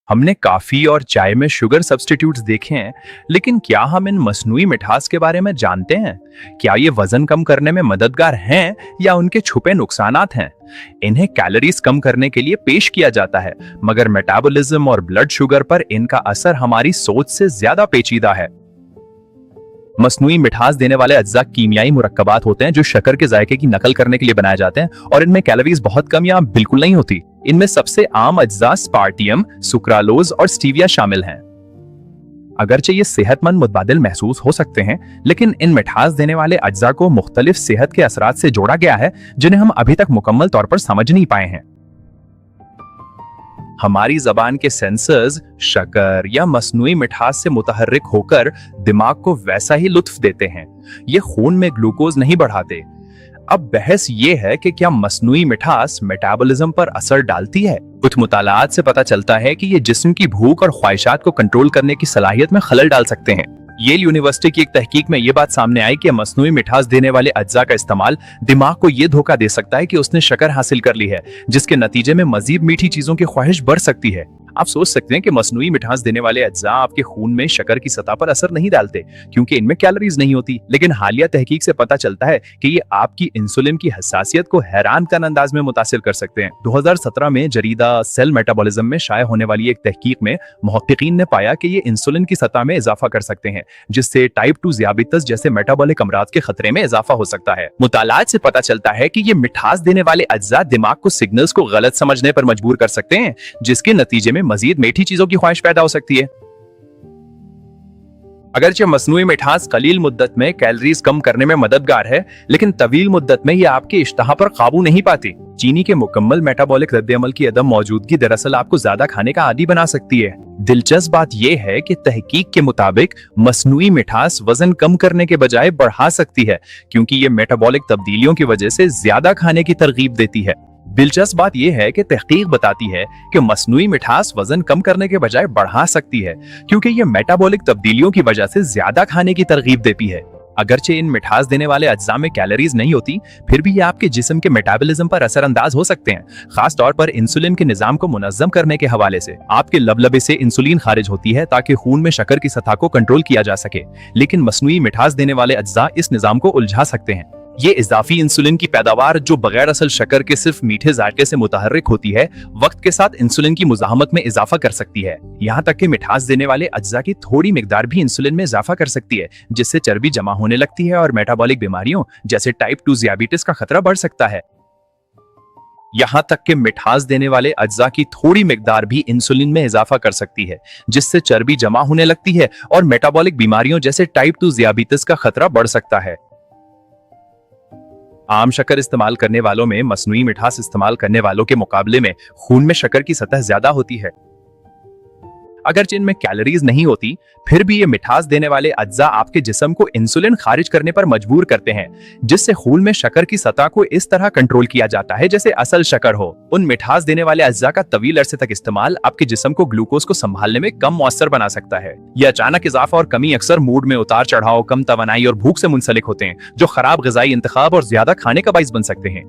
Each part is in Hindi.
हमने कॉफी और चाय में शुगर सब्स्टिट्यूट्स देखे हैं, लेकिन क्या हम इन मस्नूई मिठास के बारे में जानते हैं? क्या ये वजन कम करने में मददगार हैं या उनके छुपे नुकसानात हैं? इन्हें कैलोरीज कम करने के लिए पेश किया जाता है, मगर मेटाबॉलिज्म और ब्लड शुगर पर इनका असर हमारी सोच से ज्यादा पेचीदा है। मस्नूई मिठास देने वाले अज्जा कीमियाई मुरक्कबात होते हैं जो शक्कर के जायके की नकल करने के लिए बनाए जाते हैं, और इनमें कैलोरीज बहुत कम या बिल्कुल नहीं होती। इनमें सबसे आम अज्जा स्पार्टियम, सुक्रालोज और स्टीविया शामिल हैं। अगरचे ये सेहतमंद मुतबादिल महसूस हो सकते हैं, लेकिन इन मिठास देने वाले अज्जा को मुख्तलिफ सेहत के असरात से जोड़ा गया है जिन्हें हम अभी तक मुकम्मल तौर पर समझ नहीं पाए हैं। हमारी जबान के सेंसर्स शक्कर या मस्नूई मिठास से मुतहर्रिक होकर दिमाग को वैसा ही लुत्फ देते हैं। ये खून में ग्लूकोज नहीं बढ़ाते। अब बहस ये है कि क्या मस्नूई मिठास मेटाबॉलिज्म पर असर डालती है। कुछ मुतालात से पता चलता है कि ये जिस्म की भूख और ख्वाहिशात को कंट्रोल करने की सलाहियत में खलल डाल सकते हैं। येल यूनिवर्सिटी की एक तहकीक में यह बात सामने आई कि मस्नूई मिठास देने वाले अज्जा का इस्तेमाल दिमाग को यह धोखा दे सकता है कि उसने शक्कर हासिल कर ली है, जिसके नतीजे में मजीद मीठी चीजों की ख्वाहिश बढ़ सकती है। आप सोच सकते हैं कि मस्नूई मिठास देने वाले अज्जा आपके खून में शक्कर की सतह पर असर नहीं डालते क्योंकि इनमें कैलोरीज नहीं होती, लेकिन हालिया तहकीक से पता चलता है कि ये आपकी इंसुलिन की हसासियत को हैरान कन अंदाज में मुतासिर कर सकते हैं। 2017 में जरीदा सेल मेटाबॉलिज्म में शाया होने वाली एक तहकीक में मुहक्किकीन ने पाया कि ये इंसुलिन की सतह में इजाफा कर सकते हैं, जिससे टाइप 2 ज़ियाबितस जैसे मेटाबॉलिक अमराज के खतरे में इजाफा हो सकता है। मुतालात से पता चलता है कि ये मिठास देने वाले अज्जा दिमाग को सिग्नल्स को गलत समझने पर मजबूर कर सकते हैं, जिसके नतीजे में मजीद मीठी चीजों की ख्वाहिश पैदा हो सकती है। अगरचे मसनूई मिठास कलील मुद्दत में कैलोरीज कम करने में मददगार है, लेकिन तवील मुद्दत में यह आपके इश्तहा पर काबू नहीं पाती। चीनी के मुकम्मल मेटाबॉलिक रद्द-ए-अमल की अदम मौजूदगी दरअसल आपको ज्यादा खाने का आदी बना सकती है। दिलचस्प बात यह है कि तहकीक के मुताबिक मसनूई मिठास वजन कम करने के बजाय बढ़ा सकती है, क्योंकि ये मेटाबॉलिक तब्दीलियों की वजह से ज्यादा खाने की तरगीब देती है। दिलचस्प बात यह है कि तहकीक बताती है कि मसनूई मिठास वजन कम करने के बजाय बढ़ा सकती है, क्योंकि यह मेटाबॉलिक तब्दीलियों की वजह से ज्यादा खाने की तरगीब देती है। अगरचे इन मिठास देने वाले अज्जा में कैलोरीज नहीं होती, फिर भी ये आपके जिस्म के मेटाबॉलिज्म पर असरअंदाज हो सकते हैं, खास तौर पर इंसुलिन के निजाम को मुनज्जम करने के हवाले से। आपके लबलबे से इंसुलिन खारिज होती है ताकि खून में शक्कर की सतह को कंट्रोल किया जा सके, लेकिन मसनूई मिठास देने वाले अज्जा इस निजाम को उलझा सकते हैं। ये इजाफी इंसुलिन की पैदावार, जो बगैर असल शक्कर के सिर्फ मीठे जायके से मुतहर्रिक होती है, वक्त के साथ इंसुलिन की मुजाहमत में इजाफा कर सकती है। यहाँ तक कि मिठास देने वाले अज्जा की थोड़ी मिकदार भी इंसुलिन में इजाफा कर सकती है, जिससे चर्बी जमा होने लगती है और मेटाबॉलिक बीमारियों जैसे टाइप 2 ज़ियाबिटिस का खतरा बढ़ सकता है। यहाँ तक कि मिठास देने वाले अज्जा की थोड़ी मिकदार भी इंसुलिन में इजाफा कर सकती है, जिससे चर्बी जमा होने लगती है और मेटाबॉलिक बीमारियों जैसे टाइप 2 ज़ियाबिटिस का खतरा बढ़ सकता है। आम शक्कर इस्तेमाल करने वालों में मसनूई मिठास इस्तेमाल करने वालों के मुकाबले में खून में शक्कर की सतह ज्यादा होती है। अगरचे इनमें कैलोरीज नहीं होती, फिर भी ये मिठास देने वाले अज्जा आपके जिस्म को इंसुलिन खारिज करने पर मजबूर करते हैं, जिससे खून में शक्कर की सतह को इस तरह कंट्रोल किया जाता है जैसे असल शक्कर हो। उन मिठास देने वाले अज्जा का तवील अरसे तक इस्तेमाल आपके जिस्म को ग्लूकोज को संभालने में कम मौसर बना सकता है। यह अचानक इजाफा और कमी अक्सर मूड में उतार चढ़ाव, कम तवानाई और भूख से मुंसलिक होते हैं, जो खराब ग़िज़ाई इंतखाब और ज्यादा खाने का बाइस बन सकते हैं।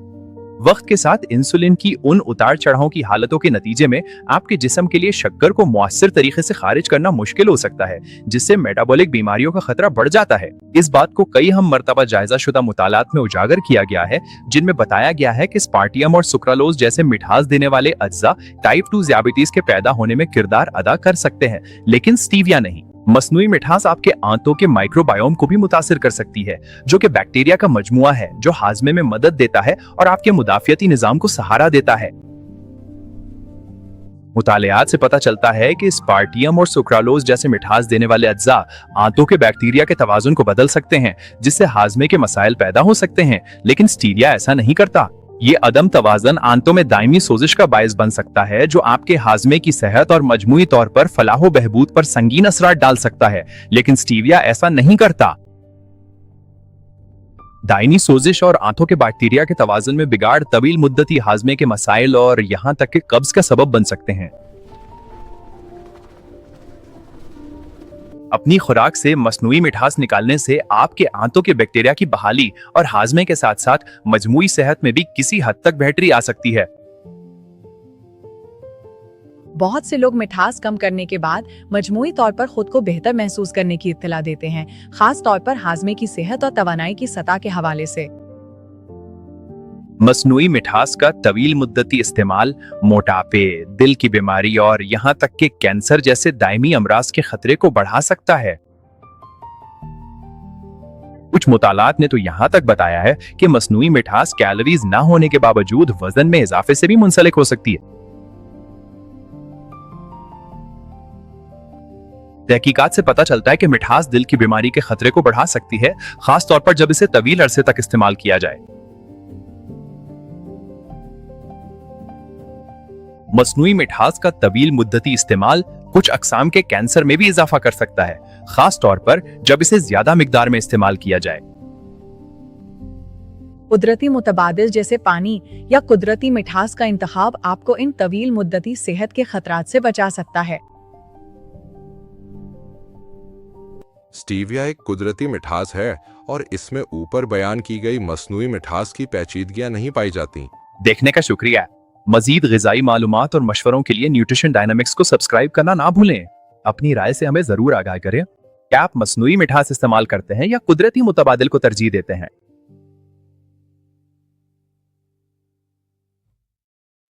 वक्त के साथ इंसुलिन की उन उतार चढ़ाव की हालतों के नतीजे में आपके जिस्म के लिए शक्कर को मुअस्सर तरीके से खारिज करना मुश्किल हो सकता है, जिससे मेटाबॉलिक बीमारियों का खतरा बढ़ जाता है। इस बात को कई हम मर्तबा जायजा शुदा मुतालात में उजागर किया गया है, जिनमें बताया गया है कि स्पार्टियम और सुक्रालोज जैसे मिठास देने वाले अज्जा टाइप 2 ज़ियाबिटिस के पैदा होने में किरदार अदा कर सकते हैं, लेकिन स्टीविया नहीं। मसनूई मिठास आपके आंतों के माइक्रोबायोम को भी मुतासिर कर सकती है, जो कि बैक्टीरिया का मजमुआ है जो हाजमे में मदद देता है और आपके मुदाफियती निजाम को सहारा देता है। मुतालियात से पता चलता है कि स्पार्टियम और सुक्रालोज जैसे मिठास देने वाले अज्जा आंतों के बैक्टीरिया के तवाजुन को बदल सकते हैं, जिससे हाजमे के मसाइल पैदा हो सकते हैं, लेकिन स्टीविया ऐसा नहीं करता। ये अदम तवाज़न आंतों में दायमी सोजिश का बायस बन सकता है, जो आपके हाजमे की सेहत और मजमूई तौर पर फलाह बहबूद पर संगीन असरात डाल सकता है, लेकिन स्टीविया ऐसा नहीं करता। दायनी सोजिश और आंतों के बैक्टीरिया के तवाज़ुन में बिगाड़ तवील मुद्दती हाजमे के मसाइल और यहाँ तक कि कब्ज का सबब बन सकते हैं। अपनी खुराक से मसनूई मिठास निकालने से आपके आंतों के बैक्टीरिया की बहाली और हाजमे के साथ साथ मजमूई सेहत में भी किसी हद तक बेहतरी आ सकती है। बहुत से लोग मिठास कम करने के बाद मजमूई तौर पर खुद को बेहतर महसूस करने की इत्तला देते हैं, खास तौर पर हाजमे की सेहत और तवानाई की सतह के हवाले से। मसनूई मिठास का तवील मुद्दती इस्तेमाल मोटापे, दिल की बीमारी और यहाँ तक कि कैंसर जैसे दायमी अमराज के खतरे को बढ़ा सकता है। कुछ मुतालात ने तो यहाँ तक बताया है कि मसनूई मिठास कैलोरीज ना होने के बावजूद वजन में इजाफे से भी मुंसलिक हो सकती है। तहकीकात से पता चलता है कि मिठास दिल की बीमारी के खतरे को बढ़ा सकती है, खास तौर पर जब इसे तवील अरसे तक इस्तेमाल किया जाए। मसनूई मिठास का तवील मुद्दती इस्तेमाल कुछ अकसाम के कैंसर में भी इजाफा कर सकता है, खास तौर पर जब इसे ज्यादा मिकदार में इस्तेमाल किया जाए। कुदरती मुतबादिल जैसे पानी या कुदरती मिठास का इंतखाब आपको इन तवील मुद्दती सेहत के खतरात से बचा सकता है। स्टीविया एक कुदरती मिठास है और इसमें ऊपर बयान की गई मसनूई मिठास की पेचीदगियां नहीं पाई जाती। देखने का शुक्रिया। मजीद ग़िज़ाई मालूमात और मशवरों के लिए न्यूट्रिशन डायनामिक्स को सब्सक्राइब करना ना भूलें। अपनी राय से हमें जरूर आगाह करें। क्या आप मसनूई मिठास इस्तेमाल करते हैं या कुदरती मुतबादिल को तरजीह देते हैं?